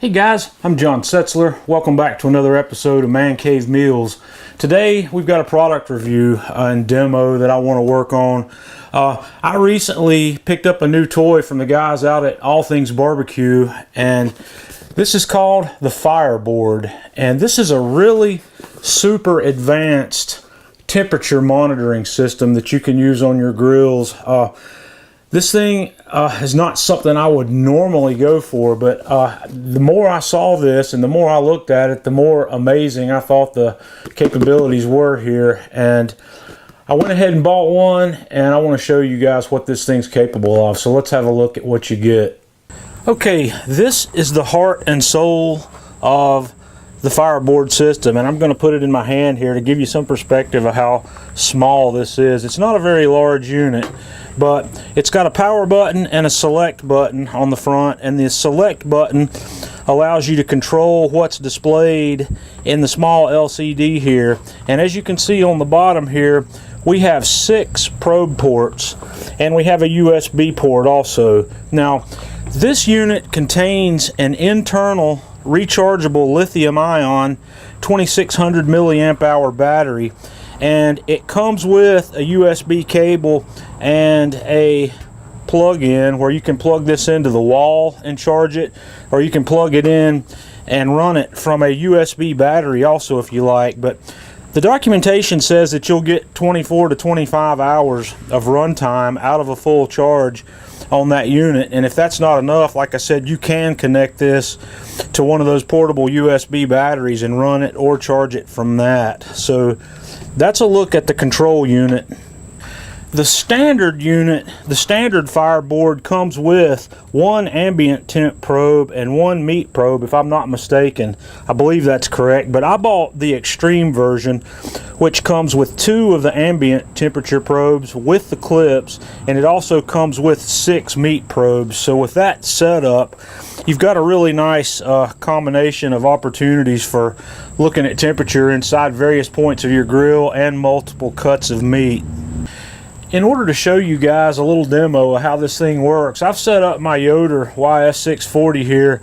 Hey guys, I'm John Setzler. Welcome back to another episode of Man Cave Meals. Today we've got a product review and demo that I want to work on. I recently picked up a new toy from the guys out at All Things Barbecue, and this is called the FireBoard. And this is a really super advanced temperature monitoring system that you can use on your grills. This thing is not something I would normally go for, but the more I saw this and the more I looked at it, the more amazing I thought the capabilities were here. And I went ahead and bought one, and I want to show you guys what this thing's capable of. So let's have a look at what you get. Okay, this is the heart and soul of the FireBoard system, and I'm going to put it in my hand here to give you some perspective of how small this is. It's not a very large unit, but it's got a power button and a select button on the front, and the select button allows you to control what's displayed in the small LCD here. And as you can see on the bottom here, we have 6 probe ports, and we have a USB port also. Now, this unit contains an internal rechargeable lithium-ion 2600 milliamp hour battery, and it comes with a USB cable and a plug-in where you can plug this into the wall and charge it, or you can plug it in and run it from a USB battery also if you like. But the documentation says that you'll get 24 to 25 hours of runtime out of a full charge on that unit. And if that's not enough, like I said, you can connect this to one of those portable USB batteries and run it or charge it from that. So that's a look at the control unit. The standard unit, the standard FireBoard, comes with one ambient temp probe and one meat probe, if I'm not mistaken. I believe that's correct, but I bought the extreme version, which comes with 2 of the ambient temperature probes with the clips, and it also comes with 6 meat probes. So with that setup, you've got a really nice combination of opportunities for looking at temperature inside various points of your grill and multiple cuts of meat. In order to show you guys a little demo of how this thing works, I've set up my Yoder YS640 here,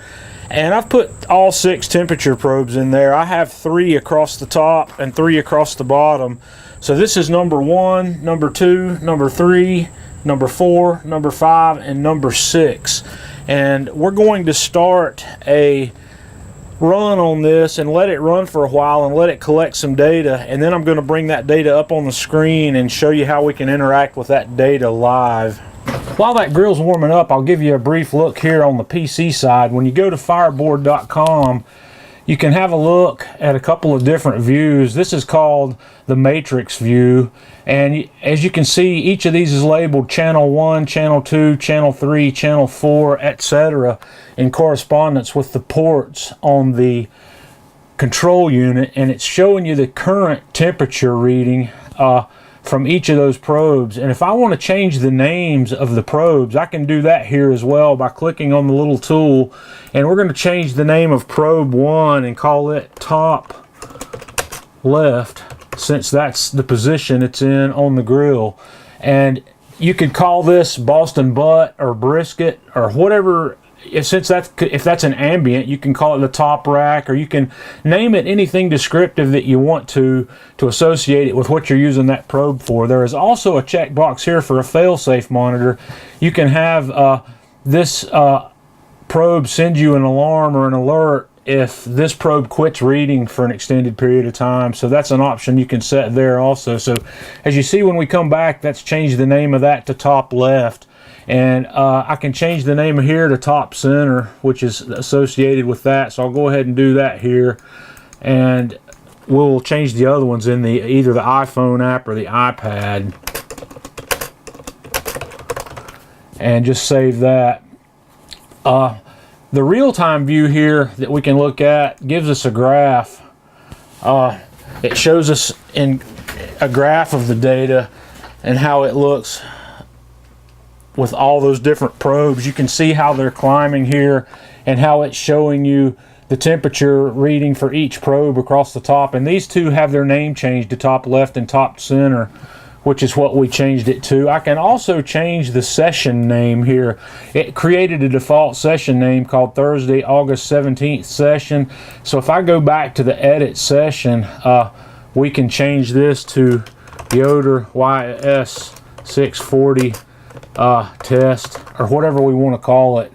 and I've put all 6 temperature probes in there. I have 3 across the top and 3 across the bottom. So this is number 1, number 2, number 3, number 4, number 5, and number 6. And we're going to start a run on this and let it run for a while and let it collect some data, and then I'm going to bring that data up on the screen and show you how we can interact with that data live. While that grill's warming up, I'll give you a brief look here on the PC side. When you go to fireboard.com, you can have a look at a couple of different views. This is called the matrix view, and as you can see, each of these is labeled channel 1, channel 2, channel 3, channel 4, etc. in correspondence with the ports on the control unit, and it's showing you the current temperature reading from each of those probes. And if I want to change the names of the probes, I can do that here as well by clicking on the little tool, and we're going to change the name of probe 1 and call it top left, since that's the position it's in on the grill. And you could call this Boston butt or brisket or whatever. If that's an ambient, you can call it the top rack, or you can name it anything descriptive that you want to associate it with what you're using that probe for. There is also a checkbox here for a fail-safe monitor. You can have this probe send you an alarm or an alert if this probe quits reading for an extended period of time. So that's an option you can set there also. So as you see when we come back, that's changed the name of that to top left. And I can change the name here to top center, which is associated with that. So I'll go ahead and do that here, and we'll change the other ones in either the iPhone app or the iPad, and just save that. The real-time view here that we can look at gives us a graph. It shows us in a graph of the data and how it looks with all those different probes. You can see how they're climbing here and how it's showing you the temperature reading for each probe across the top. And these two have their name changed to top left and top center, which is what we changed it to. I can also change the session name here. It created a default session name called Thursday, August 17th session. So if I go back to the edit session, we can change this to Yoder YS 640 test, or whatever we want to call it,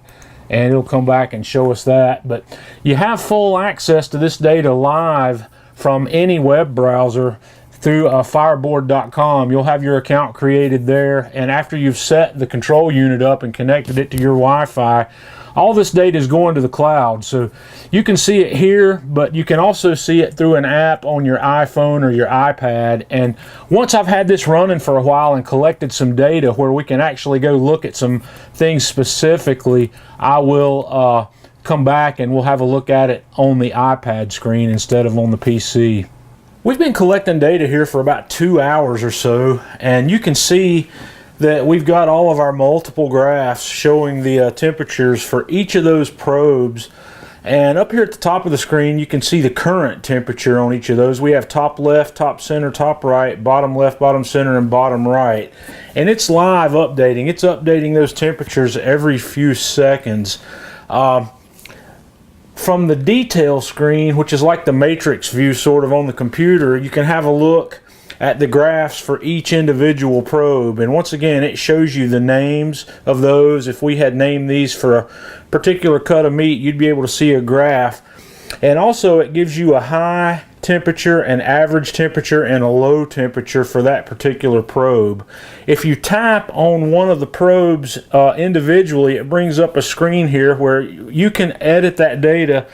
and it'll come back and show us that. But you have full access to this data live from any web browser through FireBoard.com. You'll have your account created there, and after you've set the control unit up and connected it to your Wi-Fi, all this data is going to the cloud. So you can see it here, but you can also see it through an app on your iPhone or your iPad. And once I've had this running for a while and collected some data where we can actually go look at some things specifically, I will come back and we'll have a look at it on the iPad screen instead of on the PC. We've been collecting data here for about 2 hours or so, and you can see that we've got all of our multiple graphs showing the temperatures for each of those probes. And up here at the top of the screen, you can see the current temperature on each of those. We have top left, top center, top right, bottom left, bottom center, and bottom right. And it's live updating. It's updating those temperatures every few seconds. From the detail screen, which is like the matrix view sort of on the computer, you can have a look at the graphs for each individual probe. And once again, it shows you the names of those. If we had named these for a particular cut of meat, you'd be able to see a graph. And also it gives you a high temperature, an average temperature, and a low temperature for that particular probe. If you tap on one of the probes individually, it brings up a screen here where you can edit that data.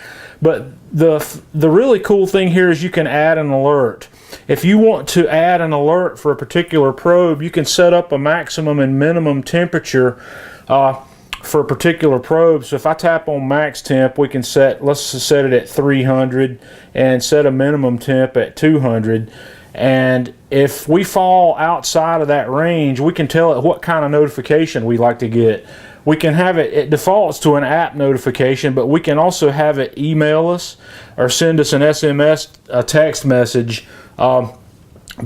But the really cool thing here is you can add an alert. If you want to add an alert for a particular probe, you can set up a maximum and minimum temperature for a particular probe. So if I tap on max temp, we can let's set it at 300 and set a minimum temp at 200. And if we fall outside of that range, we can tell it what kind of notification we like to get. We can have it defaults to an app notification, but we can also have it email us or send us an SMS, a text message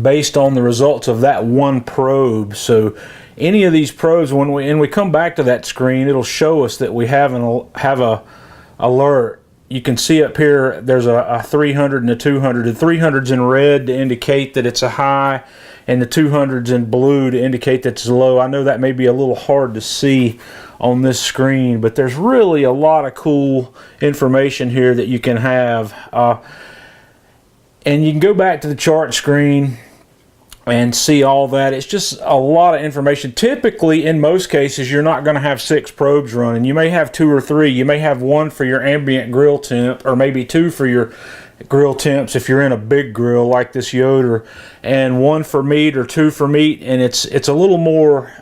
based on the results of that one probe. So any of these probes, when we come back to that screen, it'll show us that we have a alert. You can see up here there's a 300 and a 200. The 300's in red to indicate that it's a high, and the 200's in blue to indicate that it's low. I know that may be a little hard to see on this screen, but there's really a lot of cool information here that you can have. And you can go back to the chart screen and see all that. It's just a lot of information. Typically, in most cases, you're not going to have 6 probes running. You may have 2 or 3. You may have 1 for your ambient grill temp, or maybe 2 for your grill temps if you're in a big grill like this Yoder, and 1 for meat or 2 for meat. And it's a little more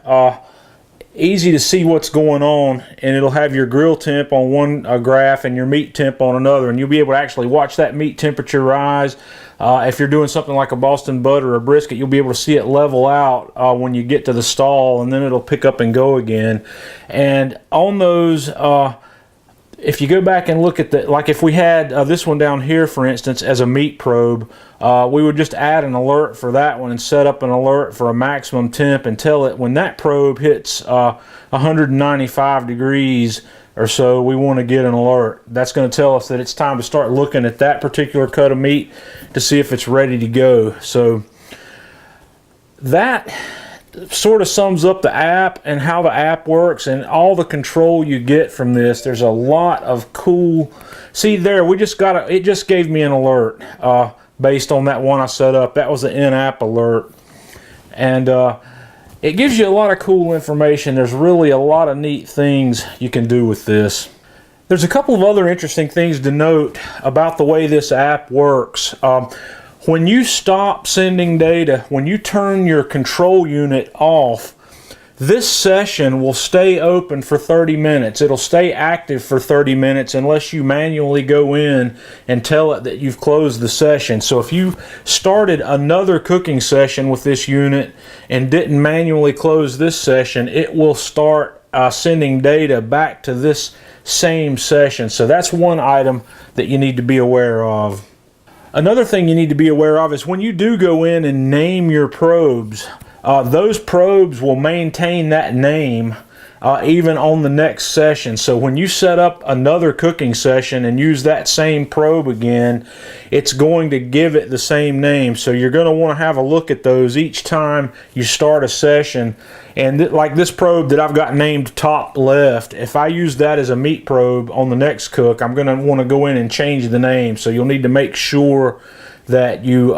easy to see what's going on, and it'll have your grill temp on one graph and your meat temp on another, and you'll be able to actually watch that meat temperature rise. If you're doing something like a Boston butt or a brisket, you'll be able to see it level out when you get to the stall, and then it'll pick up and go again. And on those, if you go back and look at like if we had this one down here, for instance, as a meat probe, we would just add an alert for that one and set up an alert for a maximum temp and tell it when that probe hits 195 degrees or so, we want to get an alert. That's going to tell us that it's time to start looking at that particular cut of meat to see if it's ready to go. So that sort of sums up the app and how the app works and all the control you get from this. There's a lot of cool. See there, it just gave me an alert based on that one I set up. That was an in-app alert, and it gives you a lot of cool information. There's really a lot of neat things you can do with this. There's a couple of other interesting things to note about the way this app works. When you stop sending data, when you turn your control unit off, this session will stay open for 30 minutes. It'll stay active for 30 minutes unless you manually go in and tell it that you've closed the session. So if you started another cooking session with this unit and didn't manually close this session, it will start sending data back to this same session. So that's one item that you need to be aware of. Another thing you need to be aware of is when you do go in and name your probes, those probes will maintain that name even on the next session. So when you set up another cooking session and use that same probe again, it's going to give it the same name. So you're going to want to have a look at those each time you start a session. And like this probe that I've got named top left, if I use that as a meat probe on the next cook, I'm going to want to go in and change the name. So you'll need to make sure that you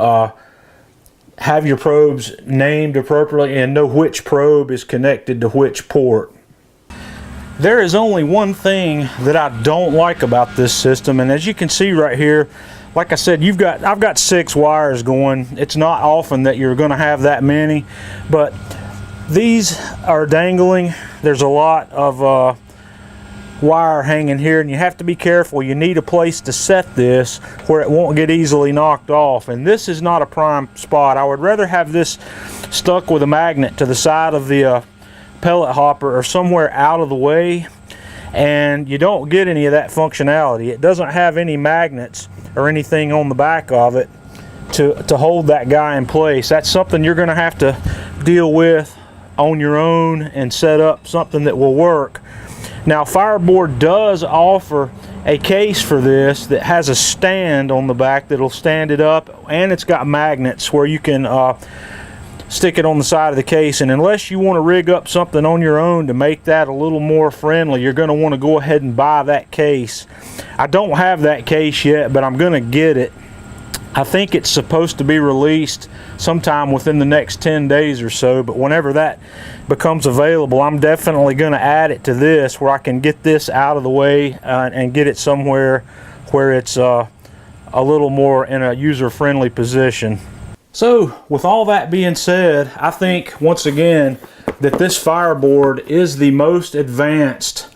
have your probes named appropriately and know which probe is connected to which port. There is only one thing that I don't like about this system, and as you can see right here, like I said, I've got 6 wires going. It's not often that you're going to have that many, but these are dangling. There's a lot of wire hanging here, and you have to be careful. You need a place to set this where it won't get easily knocked off, and this is not a prime spot. I would rather have this stuck with a magnet to the side of the pellet hopper or somewhere out of the way, and you don't get any of that functionality. It doesn't have any magnets or anything on the back of it to hold that guy in place. That's something you're going to have to deal with on your own and set up something that will work. Now, FireBoard does offer a case for this that has a stand on the back that'll stand it up, and it's got magnets where you can stick it on the side of the case. And unless you want to rig up something on your own to make that a little more friendly, you're going to want to go ahead and buy that case. I don't have that case yet, but I'm going to get it. I think it's supposed to be released sometime within the next 10 days or so, but whenever that becomes available, I'm definitely going to add it to this where I can get this out of the way and get it somewhere where it's a little more in a user-friendly position. So with all that being said, I think once again that this FireBoard is the most advanced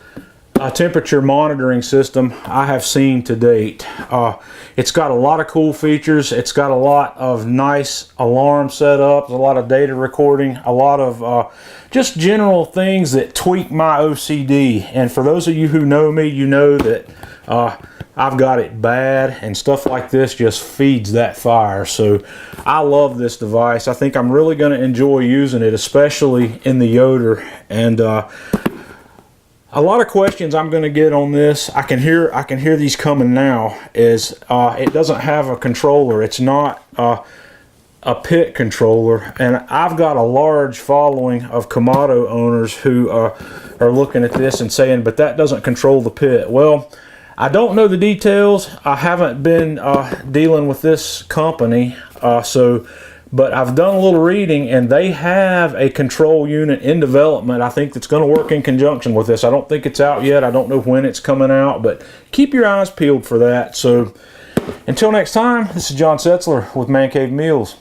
temperature monitoring system I have seen to date. It's got a lot of cool features. It's got a lot of nice alarm setups, a lot of data recording, a lot of just general things that tweak my OCD. And for those of you who know me, you know that I've got it bad, and stuff like this just feeds that fire. So I love this device. I think I'm really going to enjoy using it, especially in the Yoder. And a lot of questions I'm going to get on this, I can hear these coming now, is it doesn't have a controller. It's not a pit controller, and I've got a large following of Kamado owners who are looking at this and saying, but that doesn't control the pit. Well, I don't know the details. I haven't been dealing with this company, but I've done a little reading, and they have a control unit in development. I think that's going to work in conjunction with this. I don't think it's out yet. I don't know when it's coming out, but keep your eyes peeled for that. So until next time, this is John Setzler with Man Cave Meals.